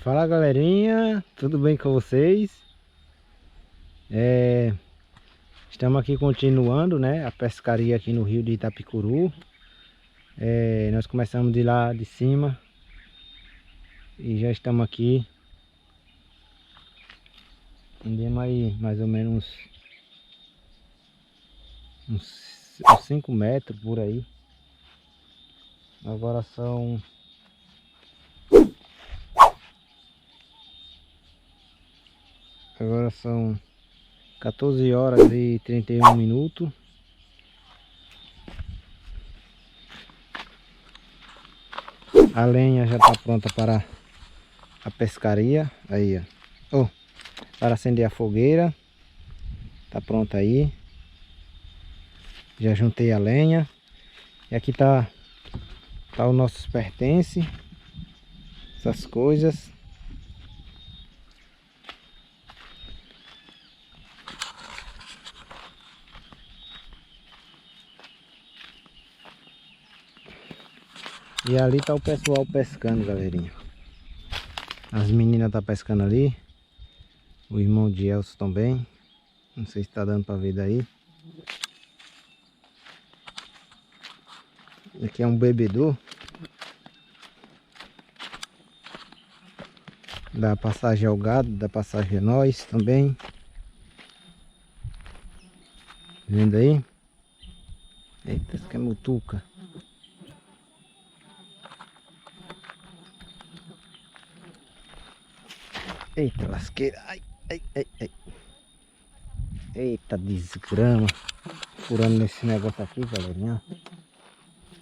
Fala galerinha, tudo bem com vocês? Estamos aqui continuando, né, a pescaria aqui no rio de Itapicuru. Nós começamos de lá de cima e já estamos aqui. Andemos aí mais ou menos uns 5 metros por aí. Agora são 14 horas e 31 minutos. A lenha já está pronta para a pescaria. Aí, ó. Para acender a fogueira. Tá pronta aí. Já juntei a lenha. E aqui tá os nossos pertences. Essas coisas. E ali tá o pessoal pescando, galerinha. As meninas tá pescando ali. O irmão de Elcio também. Não sei se tá dando pra ver daí. Aqui é um bebedouro. Dá passagem ao gado, dá passagem a nós também. Vendo aí? Eita, isso aqui é mutuca. Eita lasqueira. Ai, ai, ai, ai. Eita desgrama. Furando nesse negócio aqui, galerinha.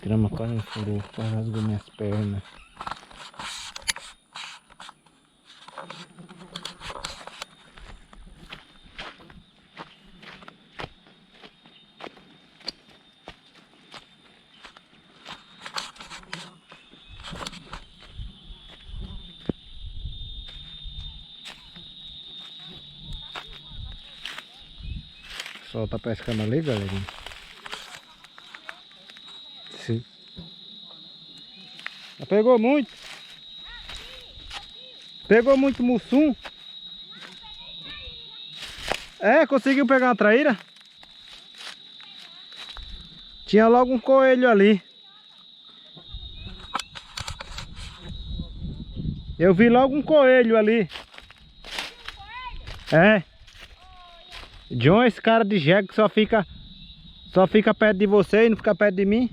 Grama quase me furou, quase rasgou minhas pernas. O sol tá pescando ali, galerinha. Sim. Já pegou muito? Pegou muito mussum? Conseguiu pegar uma traíra? Tinha logo um coelho ali. Eu vi logo um coelho ali. John, esse cara de jegue que só fica perto de você e não fica perto de mim.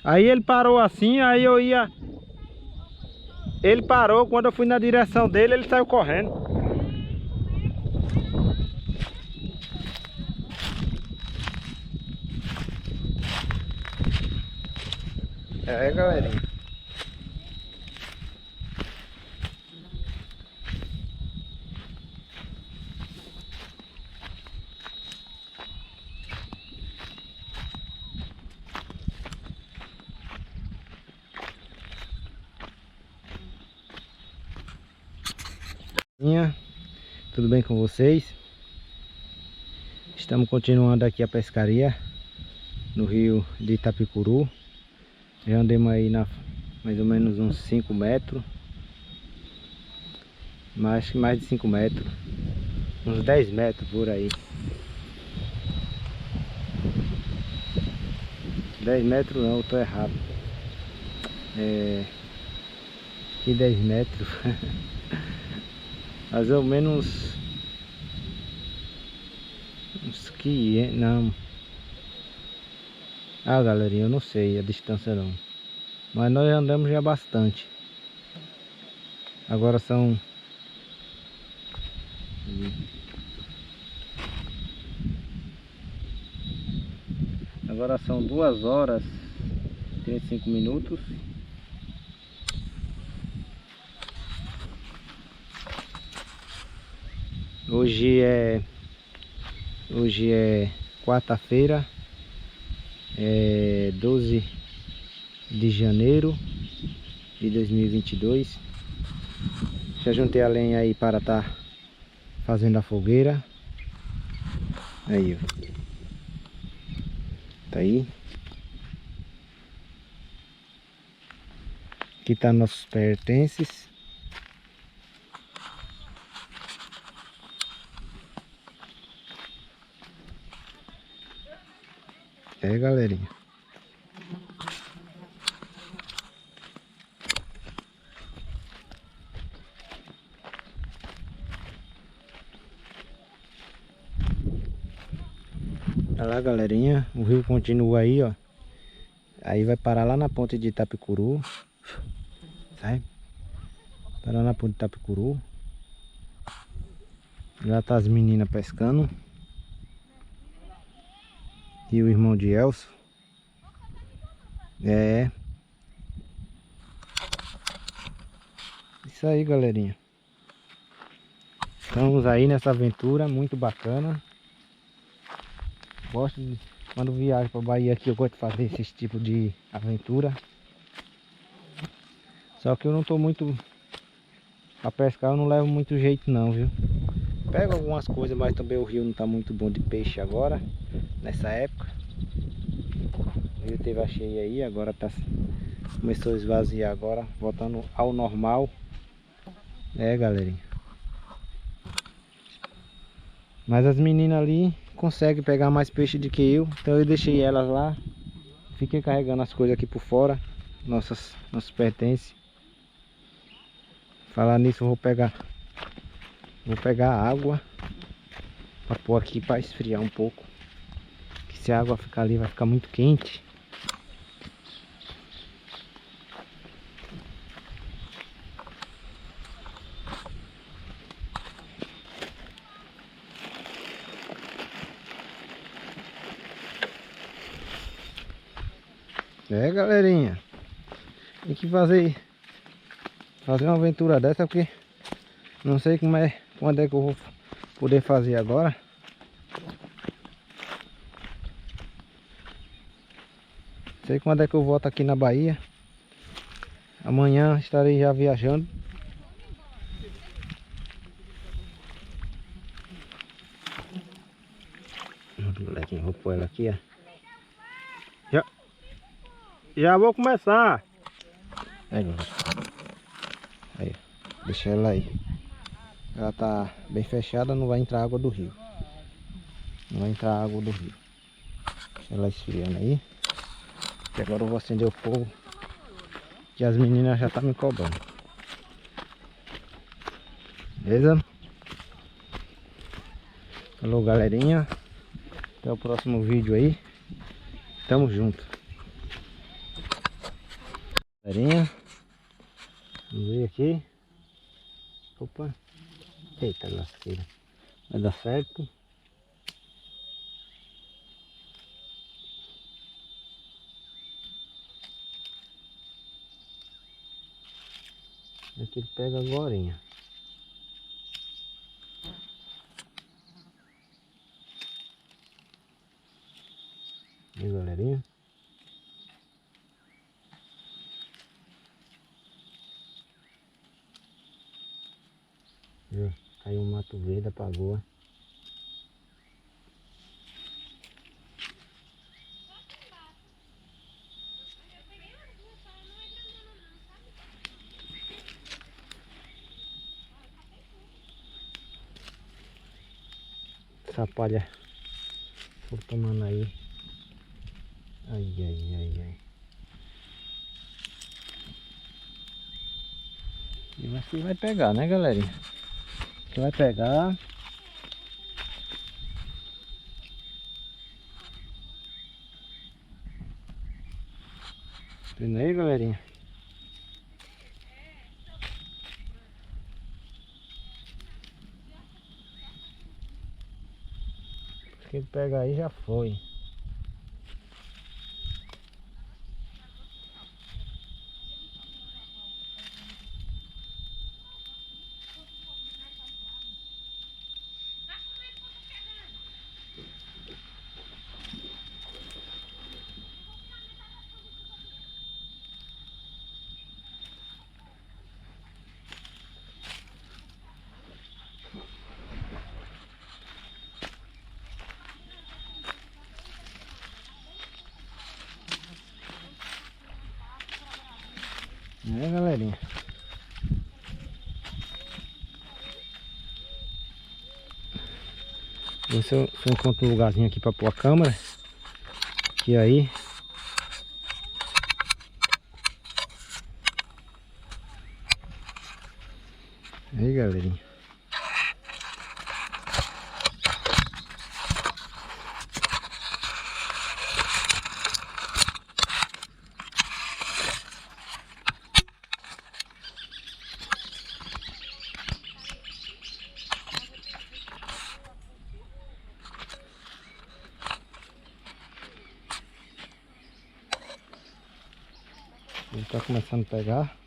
Aí ele parou assim, aí eu ia... Ele parou, quando eu fui na direção dele, ele saiu correndo. Galerinha. Tudo bem com vocês? Estamos continuando aqui a pescaria no rio de Itapicuru. Já andemos aí mais ou menos uns 5 metros. Acho que mais de 5 metros. Uns 10 metros por aí. 10 metros não, eu tô errado. Que 10 metros. Mais ou menos uns 500, não. Galerinha, eu não sei a distância não. Mas nós andamos já bastante. Agora são... Agora são 2 horas e 35 minutos. Hoje é quarta-feira, 12 de janeiro de 2022. Já juntei a lenha aí para estar fazendo a fogueira. Aí, ó. Tá aí. Aqui tá nossos pertences. É, galerinha. Olha lá, galerinha. O rio continua aí, ó. Aí vai parar lá na ponte de Itapicuru. Sai. Parar na ponte de Itapicuru. Já tá as meninas pescando. E o irmão de Elcio. É. Isso aí, galerinha. Estamos aí nessa aventura muito bacana. Gosto de... Quando viajo para Bahia aqui, eu gosto de fazer esse tipo de aventura. Só que eu não tô muito... Pra pescar eu não levo muito jeito não, viu? Pego algumas coisas, mas também o rio não tá muito bom de peixe agora. Nessa época. O rio teve a cheia aí, agora tá... Começou a esvaziar agora, voltando ao normal. É, galerinha. Mas as meninas ali conseguem pegar mais peixe do que eu. Então eu deixei elas lá. Fiquei carregando as coisas aqui por fora. Nossos pertences. Falar nisso, eu vou pegar água para pôr aqui para esfriar um pouco. Que se a água ficar ali vai ficar muito quente. É, galerinha. Tem que fazer uma aventura dessa, porque não sei quando é que eu vou poder fazer agora. Não sei quando é que eu volto aqui na Bahia. Amanhã estarei já viajando. Moleque, vou pôr ela aqui, ó. Já vou começar. Aí, deixa ela aí. Ela tá bem fechada, não vai entrar água do rio. Não vai entrar água do rio. Deixa ela esfriando aí. E agora eu vou acender o fogo, que as meninas já estão me cobrando. Beleza? Falou, galerinha. Até o próximo vídeo aí. Tamo junto. Galerinha. Vamos ver aqui. Opa. Eita lasqueira. Vai dar certo. Aqui ele pega agorinha. E aí, galerinha. Caiu um mato verde, apagou. Essa palha for tomando aí. Ai, ai, ai, ai. E acho que vai pegar, né, galerinha? Que vai pegar. Vendo aí, galerinha? Se ele pegar aí já foi. É, galerinha. Vou ver se eu encontro um lugarzinho aqui pra pôr a câmera. E aí. Aí, galerinha. Ele tá começando a pegar.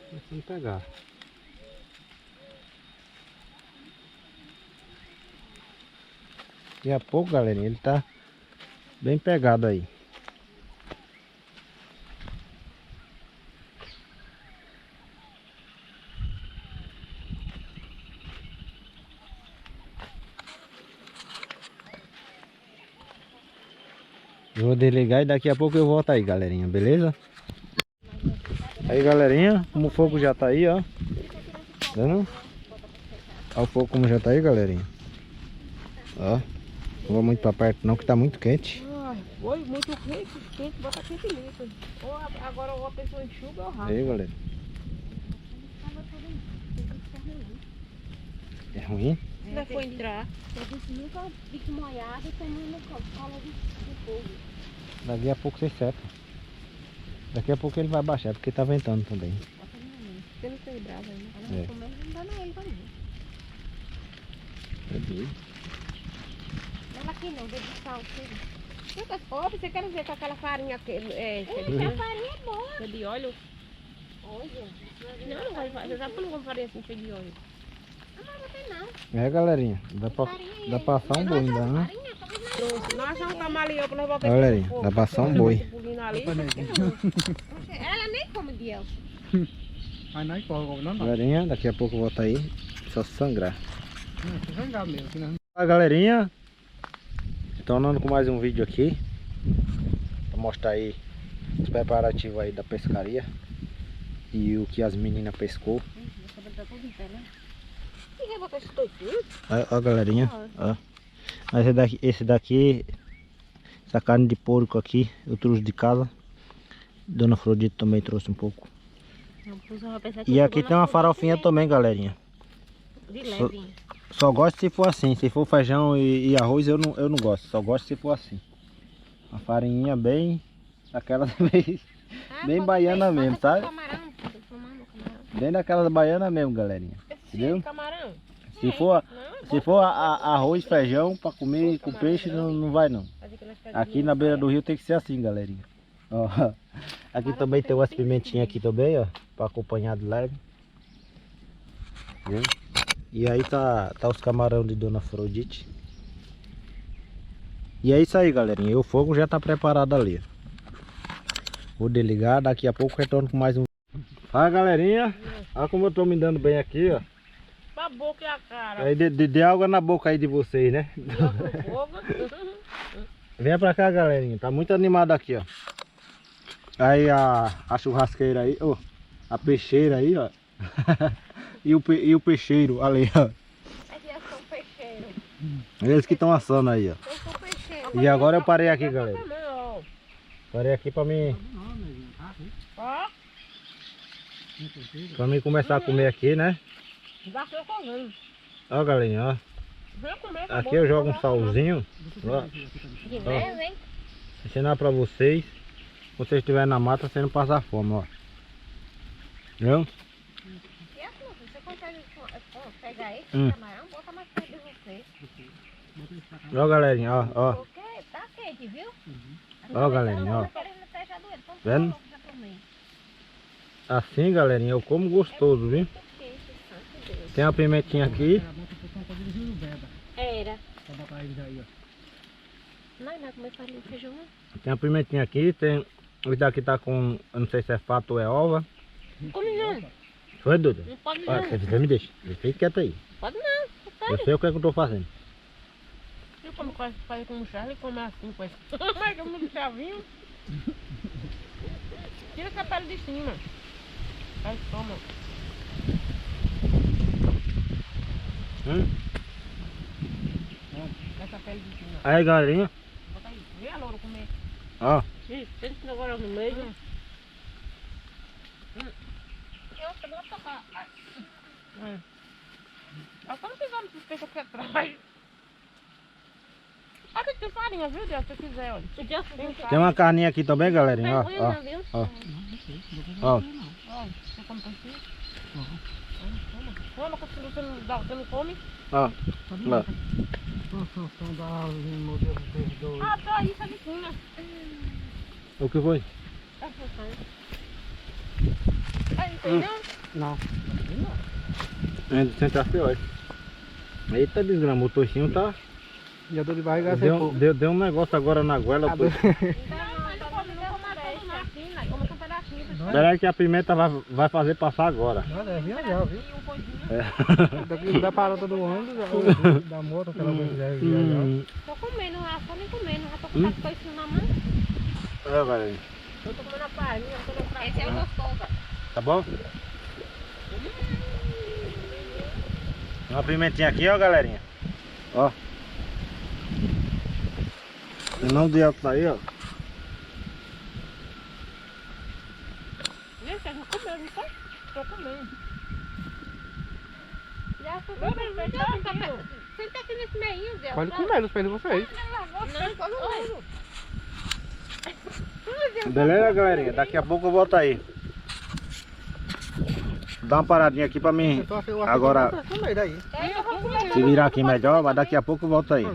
Começando a pegar. Daqui a pouco, galerinha, ele tá bem pegado aí. Eu vou desligar e daqui a pouco eu volto aí, galerinha, beleza? Aí, galerinha, como o fogo já tá aí, ó. Vendo? Olha o fogo como já tá aí, galerinha. Ó. Não vou muito pra perto não, que tá muito quente. Oi, muito quente, bota quente limpo. Ou agora a pessoa enxuga ou rasga. Aí, galera. É ruim? Se não for entrar. Eu disse, nunca fique molhado e tomando cola de fogo. Daqui a pouco você seca. Daqui a pouco ele vai baixar, porque tá ventando também. Você não tem brava ainda. É. Ela não dá na ele também. Ela aqui não, dedo de sal, tudo. Você quer dizer com aquela farinha que A farinha é boa. cheia de óleo? Olha. Não, não vai fazer. Já não vou fazer assim cheia de óleo. Não tem não. É, galerinha. Dá pra assar um boi ainda, né? Farinha, talvez não. Pronto, nós achamos um camaleão pra levar o Olha aí, dá pra assar um boi. Ela nem come biel. Mas não empolga, não. Galerinha, daqui a pouco eu volto aí. Só se sangrar. Não, tô zangado mesmo, senão... Fala, galerinha. Tornando com mais um vídeo aqui. Pra mostrar aí os preparativos aí da pescaria. E o que as meninas pescou. E botar esse toicinho? Ó, galerinha. Ó. Mas esse daqui, essa carne de porco aqui, eu trouxe de casa. Dona Afrodite também trouxe um pouco. E aqui tem uma farofinha também, galerinha. De levinho. Só gosto se for assim. Se for feijão e arroz eu não gosto. Só gosto se for assim. Uma farinha bem... Aquela bem baiana mesmo, sabe? Bem daquela baiana mesmo, galerinha. Entendeu? Camarão? Se for arroz, feijão pra comer com peixe, não vai não. Aqui na beira do rio tem que ser assim, galerinha. Ó, aqui também tem umas pimentinhas aqui também, ó, pra acompanhar de leve. Viu? E aí tá os camarão de Dona Afrodite. E é isso aí, galerinha. E o fogo já tá preparado ali. Vou desligar, daqui a pouco retorno com mais um. Fala, galerinha. Olha como eu tô me dando bem aqui, ó. Pra boca e a cara. Aí de água na boca aí de vocês, né? Vem pra cá, galerinha. Tá muito animado aqui, ó. Aí a churrasqueira aí, ó. A peixeira aí, ó. e o peixeiro ali, ó. Eles são peixeiros. Eles que estão assando aí, ó. Eles são peixeiros. E agora eu parei aqui, galera. Parei aqui pra mim começar a comer aqui, né? Já foi comendo. Ó, galerinha, ó. Vem comer, Aqui eu jogo um salzinho. Ó. De leve, hein? Ensinar pra vocês. Se vocês estiverem na mata, você não passar fome, ó. Viu? E assim, você consegue pegar esse Hum. camarão, bota mais perto de você. Ó, galerinha, ó, ó. Porque tá quente, viu? Ó, galerinha, ó. Não querendo fechar do ele. Vendo? Assim, galerinha, eu como gostoso, viu? Tem uma pimentinha aqui. Era. Pra botar eles aí, ó. Não, não, comer farinha de feijão, não. Tem uma pimentinha aqui. Tem... Esse daqui tá com... Eu não sei se é fato ou é ova. Come não. Foi, doido? Não pode Olha, não. você me deixa. Fique quieto aí. Pode não. Eu sei o que é que eu tô fazendo. Eu como quase fazer com o Charlie, come assim, pois. Mas que muito chavinho. Tira essa pele de cima. Aí toma. Essa pele de cima. Aí, galerinha. Bota aí. Vê a louro comer. Ó. Ih, senta agora no meio. Eu vou tocar. Eu só não pisando esses peixes aqui atrás. Aqui tem farinha, viu, Deus? Se você quiser, olha. O dia Tem Tem uma carninha aqui também, galerinha. Ó, ó, viu? ó. Ó. Olha, você come peixinho? Toma. Toma, que você não come. Ó. Lá. São da árvore, meu Deus do céu. Ah, tá isso ali sim, né? O que foi? Aí, entendeu? Não. Antes de sentar pior. Eita, desgrama, o toxinho tá... Já deu de barriga sem pouco. Deu um negócio agora na goela. Não, mas não come tudo não, assim, né? Come um pedacinho. Espera que a pimenta vai fazer passar agora. Nada, é viajar, viu? E um coisinho. É. Daqui da parada do ônibus, da moto, aquela coisa já é viajar. Tô comendo, não só nem comendo. Já tô com as coisas na mão. É, galerinha. Eu tô comendo a farinha, eu tô no prato. Esse é o gostoso. Tá bom? Tem uma pimentinha aqui, ó, galerinha. Ó. O nome de alto tá aí, ó. Gente, eu não comeu, não tá? Tô comendo. Já tô Eu comendo. não sei, tá aqui. Senta aqui nesse meio, Deus. Pode comer, os pés de vocês. Beleza, galerinha? Daqui a pouco eu volto aí. Dá uma paradinha aqui pra mim. Agora, Daí. se virar aqui melhor, mas daqui a pouco eu volto aí.